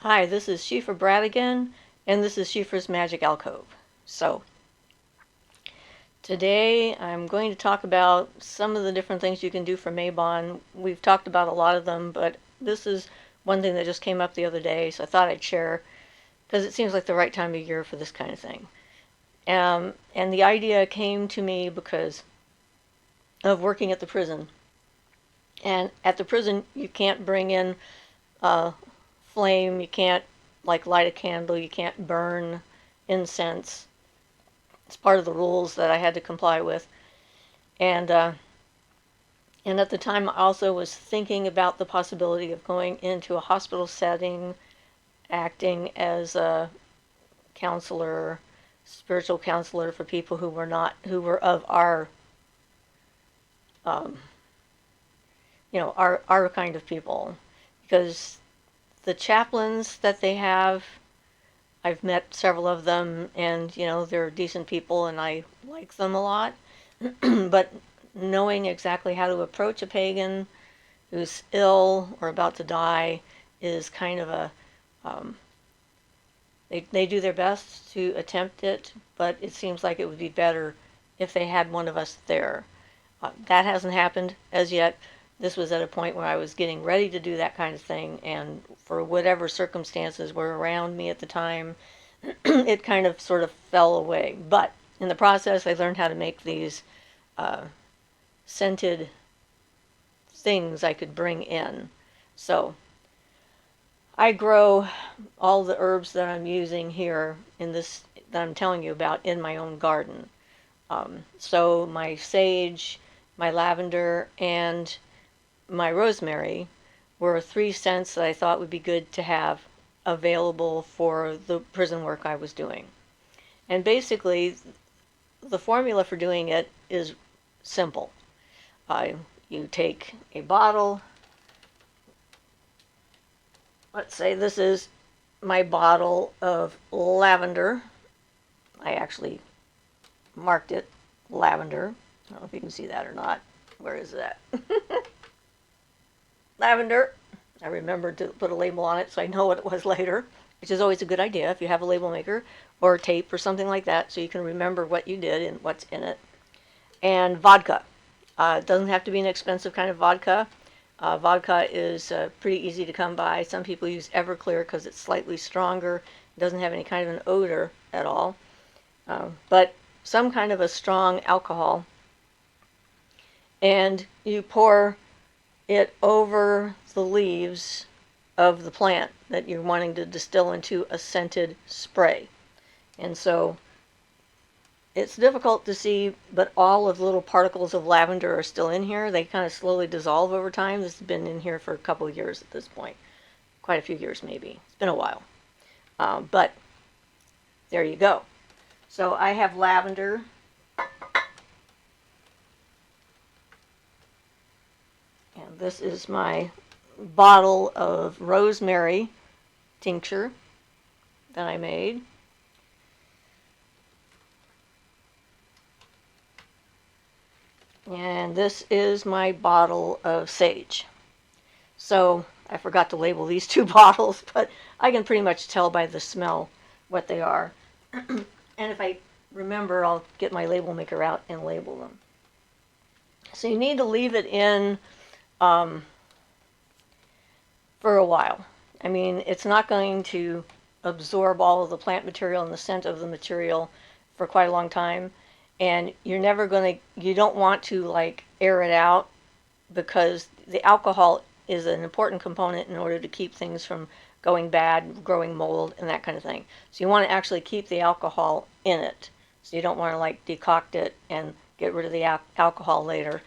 Hi, this is Siofra Bradigan, and this is Siofra's Magic Alcove. So, today I'm going to talk about some of the different things you can do for Mabon. We've talked about a lot of them, but this is one thing that just came up the other day, so I thought I'd share because it seems like the right time of year for this kind of thing. And the idea came to me because of working at the prison. And at the prison, you can't bring in flame, you can't like light a candle, you can't burn incense. It's part of the rules that I had to comply with. And at the time, I also was thinking about the possibility of going into a hospital setting, acting as a counselor, spiritual counselor for people who were of our, um, our kind of people, because the chaplains that they have, I've met several of them, and they're decent people, and I like them a lot. But knowing exactly how to approach a pagan who's ill or about to die is kind of a they do their best to attempt it, but it seems like it would be better if they had one of us there. That hasn't happened as yet. This was at a point where I was getting ready to do that kind of thing, and for whatever circumstances were around me at the time, it kind of sort of fell away. But in the process, I learned how to make these scented things I could bring in. So I grow all the herbs that I'm using here in this that I'm telling you about in my own garden. So my sage, my lavender, and my rosemary were three scents that I thought would be good to have available for the prison work I was doing. And basically, the formula for doing it is simple. You take a bottle. Let's say this is my bottle of lavender. I actually marked it lavender. I don't know if you can see that or not. Where is that? Lavender. I remembered to put a label on it so I know what it was later, which is always a good idea if you have a label maker or tape or something like that, so you can remember what you did and what's in it. And vodka. It doesn't have to be an expensive kind of vodka. Vodka is pretty easy to come by. Some people use Everclear because it's slightly stronger. It doesn't have any kind of an odor at all. But some kind of a strong alcohol. And you pour it over the leaves of the plant that you're wanting to distill into a scented spray. And so it's difficult to see, but all of the little particles of lavender are still in here. They kind of slowly dissolve over time. This has been in here for a couple of years at this point. Quite a few years, maybe. It's been a while. But there you go. So I have lavender. And this is my bottle of rosemary tincture that I made. And this is my bottle of sage. So I forgot to label these two bottles, but I can pretty much tell by the smell what they are. And if I remember, I'll get my label maker out and label them. So you need to leave it in for a while. I mean, it's not going to absorb all of the plant material and the scent of the material for quite a long time. And you're never going to, you don't want to like air it out, because the alcohol is an important component in order to keep things from going bad, growing mold, and that kind of thing. So you want to actually keep the alcohol in it. So you don't want to like decoct it and get rid of the alcohol later.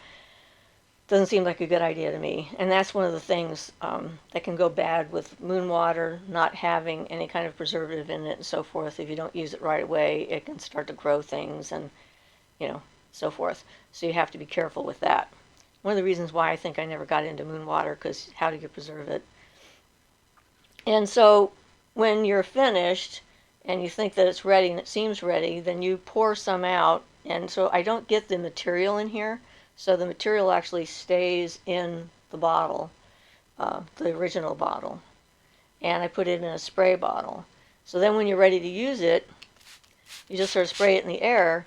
Doesn't seem like a good idea to me. And that's one of the things that can go bad with moon water not having any kind of preservative in it and so forth. If you don't use it right away, it can start to grow things and so forth. So you have to be careful with that. One of the reasons why I think I never got into moon water, because how do you preserve it? And so when you're finished and you think that it's ready and it seems ready, then you pour some out. And so I don't get the material in here. So the material actually stays in the bottle, the original bottle. and I put it in a spray bottle. So then when you're ready to use it, you just sort of spray it in the air,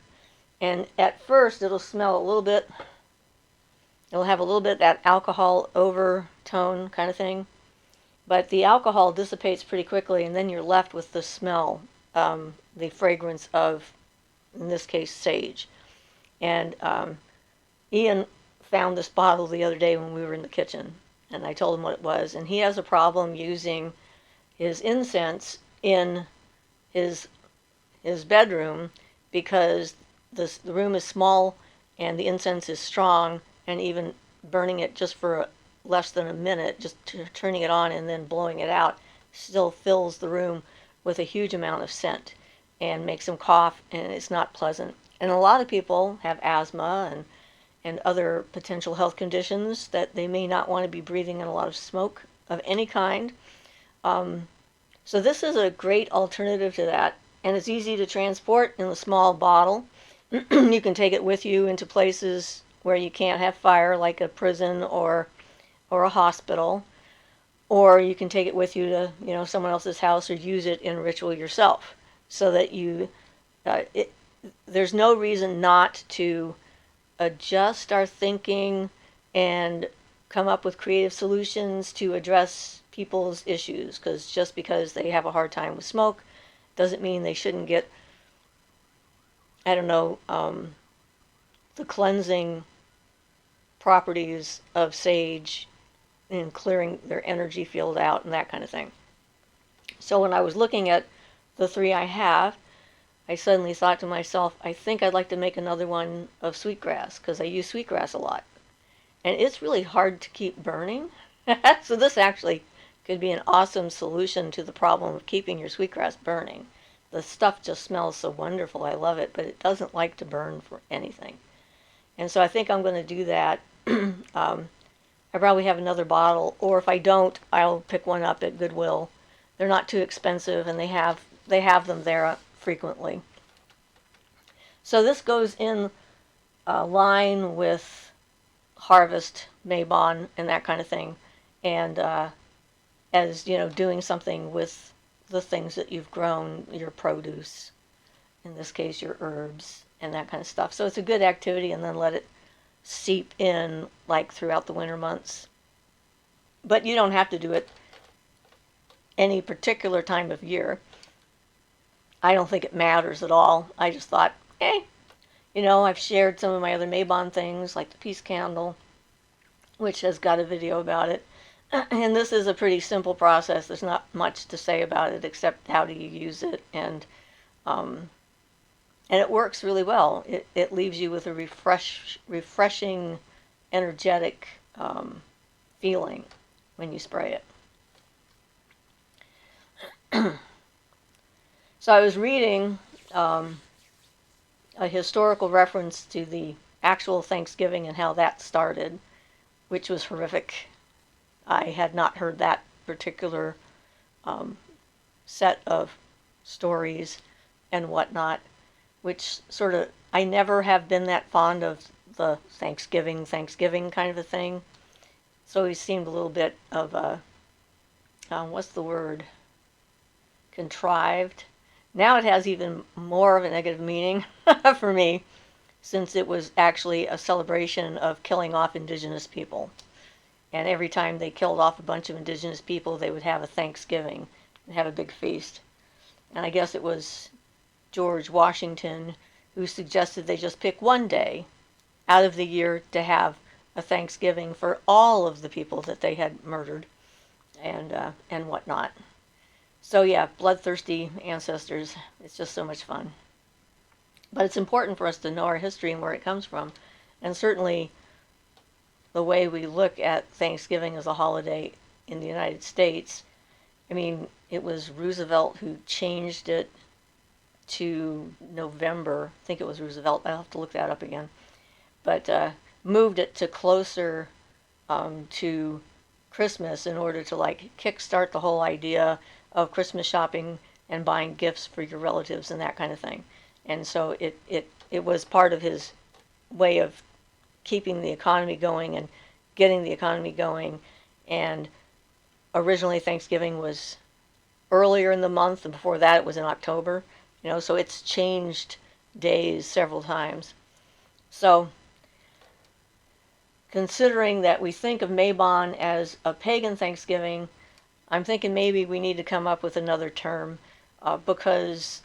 and at first it'll smell a little bit, it'll have a little bit of that alcohol overtone kind of thing, but the alcohol dissipates pretty quickly, and then you're left with the smell, the fragrance of, in this case, sage. And Ian found this bottle the other day when we were in the kitchen, and I told him what it was, and he has a problem using his incense in his bedroom because the room is small and the incense is strong, and even burning it just for less than a minute, just turning it on and then blowing it out, still fills the room with a huge amount of scent and makes him cough, and it's not pleasant. And a lot of people have asthma and other potential health conditions that they may not want to be breathing in a lot of smoke of any kind. So this is a great alternative to that, and it's easy to transport in a small bottle. You can take it with you into places where you can't have fire, like a prison or a hospital, or you can take it with you to someone else's house or use it in ritual yourself, so that there's no reason not to adjust our thinking and come up with creative solutions to address people's issues, because just because they have a hard time with smoke doesn't mean they shouldn't get, I don't know, the cleansing properties of sage in clearing their energy field out and that kind of thing. So when I was looking at the three I have, I suddenly thought to myself, I think I'd like to make another one of sweetgrass, because I use sweetgrass a lot. And it's really hard to keep burning. So this actually could be an awesome solution to the problem of keeping your sweetgrass burning. The stuff just smells so wonderful. I love it, but it doesn't like to burn for anything. And so I think I'm going to do that. I probably have another bottle, or if I don't, I'll pick one up at Goodwill. They're not too expensive, and they have them there frequently. So this goes in line with harvest, Mabon, and that kind of thing, and as doing something with the things that you've grown, your produce, in this case your herbs and that kind of stuff. So it's a good activity, and then let it seep in like throughout the winter months. But you don't have to do it any particular time of year. I don't think it matters at all. I just thought, I've shared some of my other Mabon things, like the peace candle, which has got a video about it. And this is a pretty simple process. There's not much to say about it except how do you use it, and it works really well. It leaves you with a refreshing, energetic feeling when you spray it. So I was reading a historical reference to the actual Thanksgiving and how that started, which was horrific. I had not heard that particular set of stories and whatnot, which sort of, I never have been that fond of the Thanksgiving kind of a thing. So it seemed a little bit of a, what's the word, contrived. Now it has even more of a negative meaning for me, since it was actually a celebration of killing off indigenous people. And every time they killed off a bunch of indigenous people, they would have a Thanksgiving and have a big feast. And I guess it was George Washington who suggested they just pick one day out of the year to have a Thanksgiving for all of the people that they had murdered and whatnot. So yeah, bloodthirsty ancestors. It's just so much fun. But it's important for us to know our history and where it comes from. And certainly the way we look at Thanksgiving as a holiday in the United States, I mean, it was Roosevelt who changed it to November. I think it was Roosevelt. I'll have to look that up again. But moved it to closer to Christmas in order to kickstart the whole idea of Christmas shopping and buying gifts for your relatives and that kind of thing. And so it was part of his way of keeping the economy going and getting the economy going. And originally Thanksgiving was earlier in the month, and before that it was in October. So it's changed days several times. So considering that we think of Mabon as a pagan Thanksgiving, I'm thinking maybe we need to come up with another term, because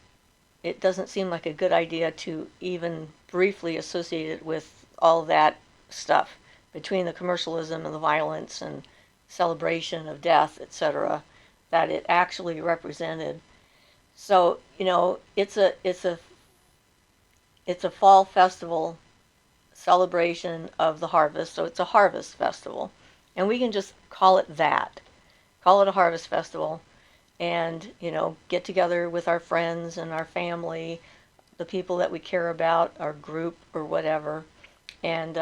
it doesn't seem like a good idea to even briefly associate it with all that stuff between the commercialism and the violence and celebration of death, etc., that it actually represented. So it's a fall festival celebration of the harvest. So it's a harvest festival, and we can just call it that. Call it a harvest festival, and get together with our friends and our family, the people that we care about, our group or whatever, and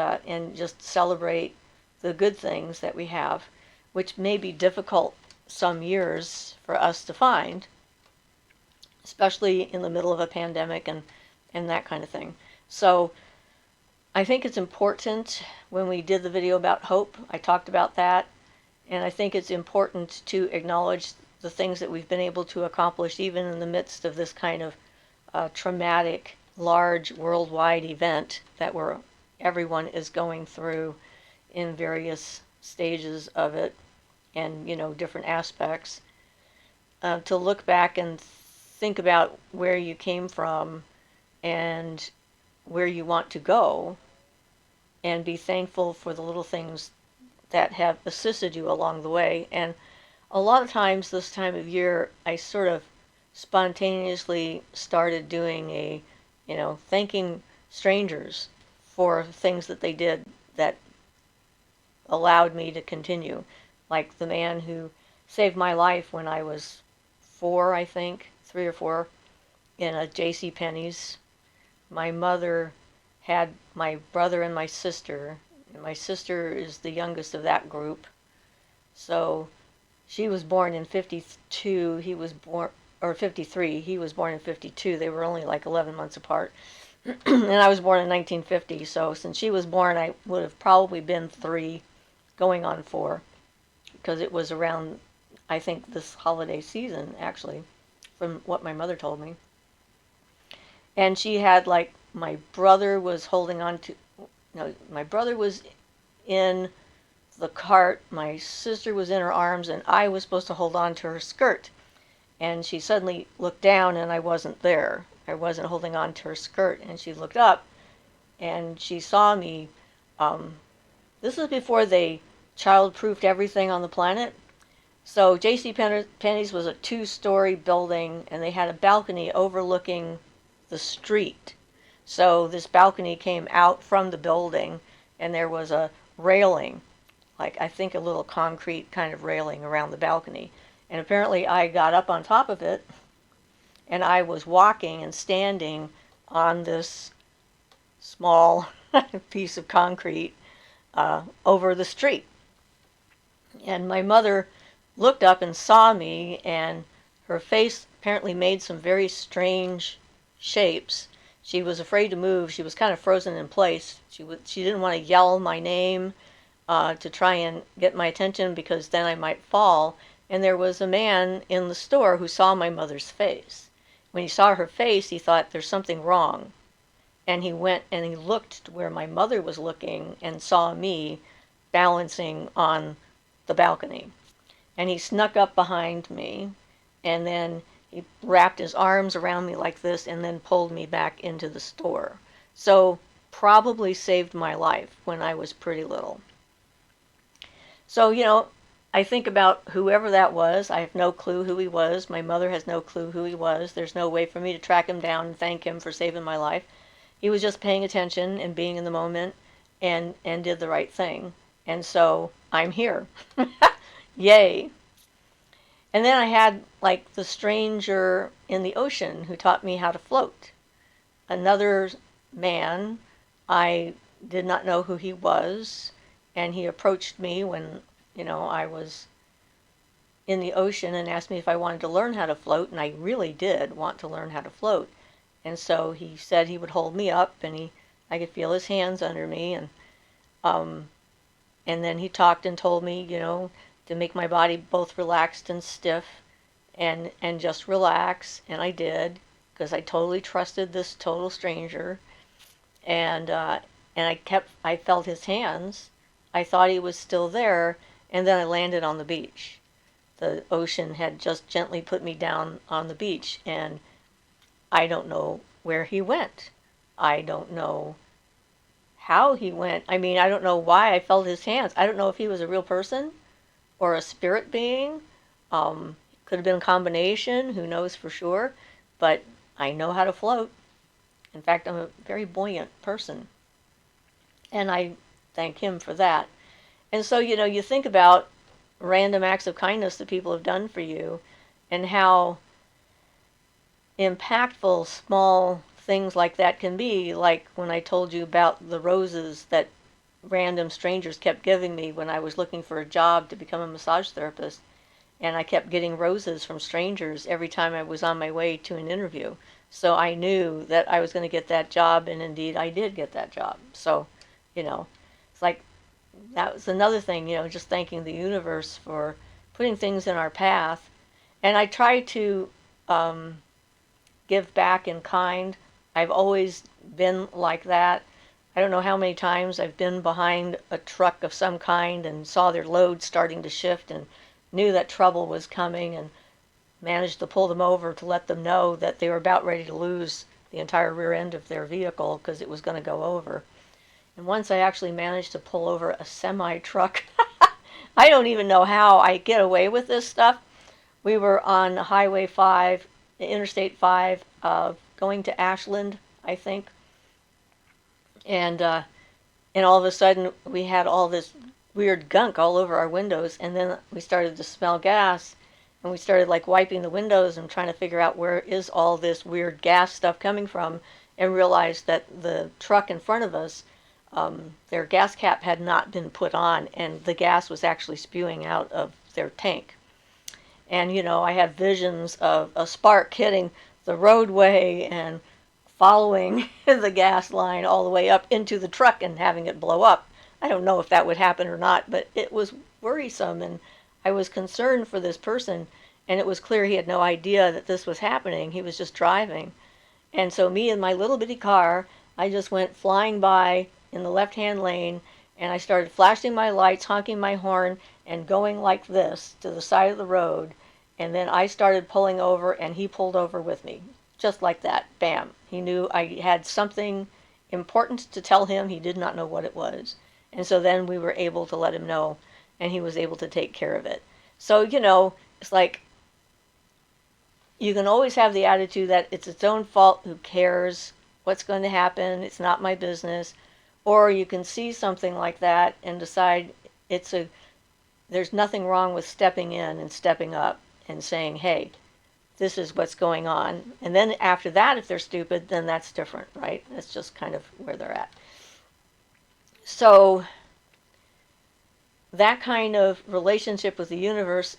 just celebrate the good things that we have, which may be difficult some years for us to find, especially in the middle of a pandemic and that kind of thing. So I think it's important. When we did the video about hope, I talked about that, and I think it's important to acknowledge the things that we've been able to accomplish even in the midst of this kind of traumatic, large, worldwide event that everyone is going through in various stages of it, and different aspects. To look back and think about where you came from and where you want to go, and be thankful for the little things that have assisted you along the way. And a lot of times this time of year, I sort of spontaneously started doing thanking strangers for things that they did that allowed me to continue. Like the man who saved my life when I was 4, I think, 3 or 4, in a J.C. Penney's. My mother had my brother and my sister, and my sister is the youngest of that group. So she was born in 52, he was born, or 53, he was born in 52. They were only like 11 months apart. And I was born in 1950, so since she was born, I would have probably been 3, going on 4, because it was around, I think, this holiday season, actually, from what my mother told me. And she had, like, my brother was holding on to, no, my brother was in the cart, my sister was in her arms, and I was supposed to hold on to her skirt. And she suddenly looked down, and I wasn't there. I wasn't holding on to her skirt, and she looked up, and she saw me. This was before they child-proofed everything on the planet. So J.C. Penney's was a 2-story building, and they had a balcony overlooking the street. So this balcony came out from the building, and there was a railing, like I think a little concrete kind of railing around the balcony. And apparently I got up on top of it, and I was walking and standing on this small piece of concrete over the street. And my mother looked up and saw me, and her face apparently made some very strange shapes. She was afraid to move. She was kind of frozen in place. She didn't want to yell my name to try and get my attention, because then I might fall. And there was a man in the store who saw my mother's face. When he saw her face, he thought, there's something wrong. And he went and he looked where my mother was looking and saw me balancing on the balcony. And he snuck up behind me, and then he wrapped his arms around me like this and then pulled me back into the store. So probably saved my life when I was pretty little. So, I think about whoever that was. I have no clue who he was. My mother has no clue who he was. There's no way for me to track him down and thank him for saving my life. He was just paying attention and being in the moment, and did the right thing. And so I'm here. Yay. And then I had, like, the stranger in the ocean who taught me how to float. Another man, I did not know who he was, and he approached me when, I was in the ocean, and asked me if I wanted to learn how to float, and I really did want to learn how to float. And so he said he would hold me up, and I could feel his hands under me, and then he talked and told me, to make my body both relaxed and stiff, and just relax. And I did, because I totally trusted this total stranger. And I felt his hands. I thought he was still there, and then I landed on the beach. The ocean had just gently put me down on the beach, and I don't know where he went. I don't know how he went. I mean, I don't know why I felt his hands. I don't know if he was a real person or a spirit being. Could have been a combination. Who knows for sure? But I know how to float. In fact, I'm a very buoyant person. And I thank him for that. And so, you think about random acts of kindness that people have done for you and how impactful small things like that can be. Like when I told you about the roses that random strangers kept giving me when I was looking for a job to become a massage therapist. And I kept getting roses from strangers every time I was on my way to an interview. So I knew that I was going to get that job, and indeed I did get that job. So, it's like that was another thing, just thanking the universe for putting things in our path. And I try to give back in kind. I've always been like that. I don't know how many times I've been behind a truck of some kind and saw their load starting to shift and knew that trouble was coming and managed to pull them over to let them know that they were about ready to lose the entire rear end of their vehicle because it was going to go over. And once I actually managed to pull over a semi-truck. I don't even know how I get away with this stuff. We were on Highway 5, Interstate 5, going to Ashland, I think. And all of a sudden, we had all this weird gunk all over our windows, and then we started to smell gas, and we started like wiping the windows and trying to figure out where is all this weird gas stuff coming from, and realized that the truck in front of us, their gas cap had not been put on, and the gas was actually spewing out of their tank. And I had visions of a spark hitting the roadway and following the gas line all the way up into the truck and having it blow up. I don't know if that would happen or not, but it was worrisome, and I was concerned for this person, and it was clear he had no idea that this was happening. He was just driving. And so me in my little bitty car, I just went flying by in the left-hand lane, and I started flashing my lights, honking my horn, and going like this to the side of the road. And then I started pulling over, and he pulled over with me. Just like that. Bam. He knew I had something important to tell him. He did not know what it was. And so then we were able to let him know, and he was able to take care of it. So, it's like you can always have the attitude that it's its own fault. Who cares what's going to happen? It's not my business. Or you can see something like that and decide there's nothing wrong with stepping in and stepping up and saying, hey, this is what's going on. And then after that, if they're stupid, then that's different, right? That's just kind of where they're at. So that kind of relationship with the universe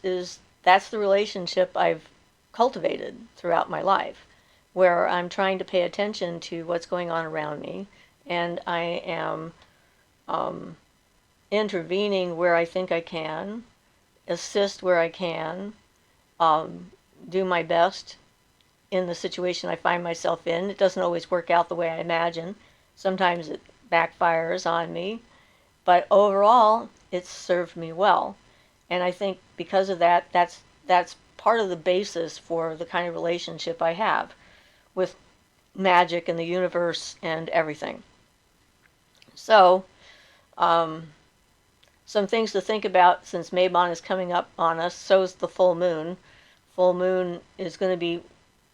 that's the relationship I've cultivated throughout my life, where I'm trying to pay attention to what's going on around me, and I am intervening where I think I can, assist where I can, do my best in the situation I find myself in. It doesn't always work out the way I imagine. Sometimes it backfires on me, but overall, it's served me well. And I think because of that, that's part of the basis for the kind of relationship I have with magic and the universe and everything. So, some things to think about since Mabon is coming up on us. So is the full moon. Full moon is going to be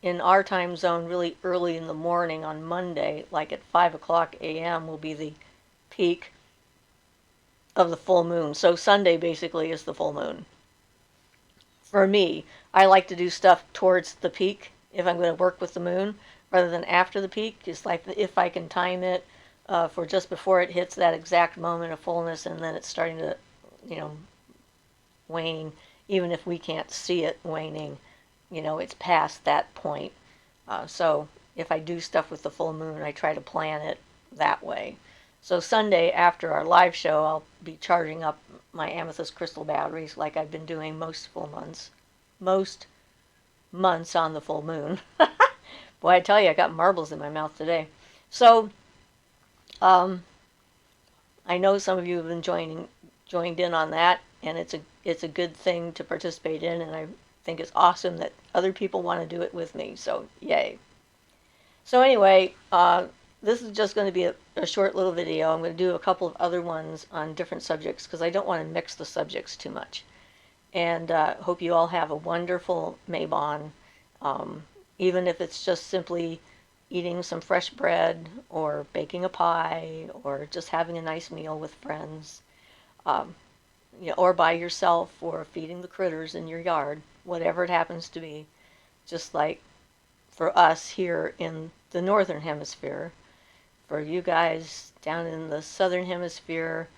in our time zone really early in the morning on Monday, like at 5 o'clock a.m. will be the peak of the full moon. So Sunday basically is the full moon. For me, I like to do stuff towards the peak if I'm going to work with the moon rather than after the peak. It's like if I can time it for just before it hits that exact moment of fullness, and then it's starting to, wane. Even if we can't see it waning, it's past that point. So if I do stuff with the full moon, I try to plan it that way. So Sunday after our live show, I'll be charging up my amethyst crystal batteries like I've been doing most full moons. Most months on the full moon. Boy, I tell you, I got marbles in my mouth today. So, um, I know some of you have been joined in on that, and it's a good thing to participate in, and I think it's awesome that other people want to do it with me. So, yay! So anyway, this is just going to be a short little video. I'm going to do a couple of other ones on different subjects because I don't want to mix the subjects too much. And hope you all have a wonderful Mabon, even if it's just simply eating some fresh bread or baking a pie or just having a nice meal with friends, um, or by yourself or feeding the critters in your yard, whatever it happens to be. Just like for us here in the northern hemisphere, for you guys down in the southern hemisphere,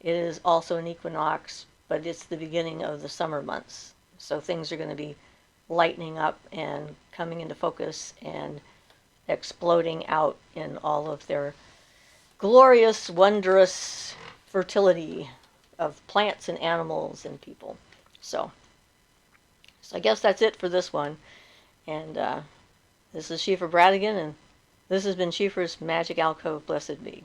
it is also an equinox, but it's the beginning of the summer months. So things are going to be lightening up and coming into focus and exploding out in all of their glorious, wondrous fertility of plants and animals and people. So I guess that's it for this one. And this is Siofra Bradigan, and this has been Siofra's Magic Alcove. Blessed be.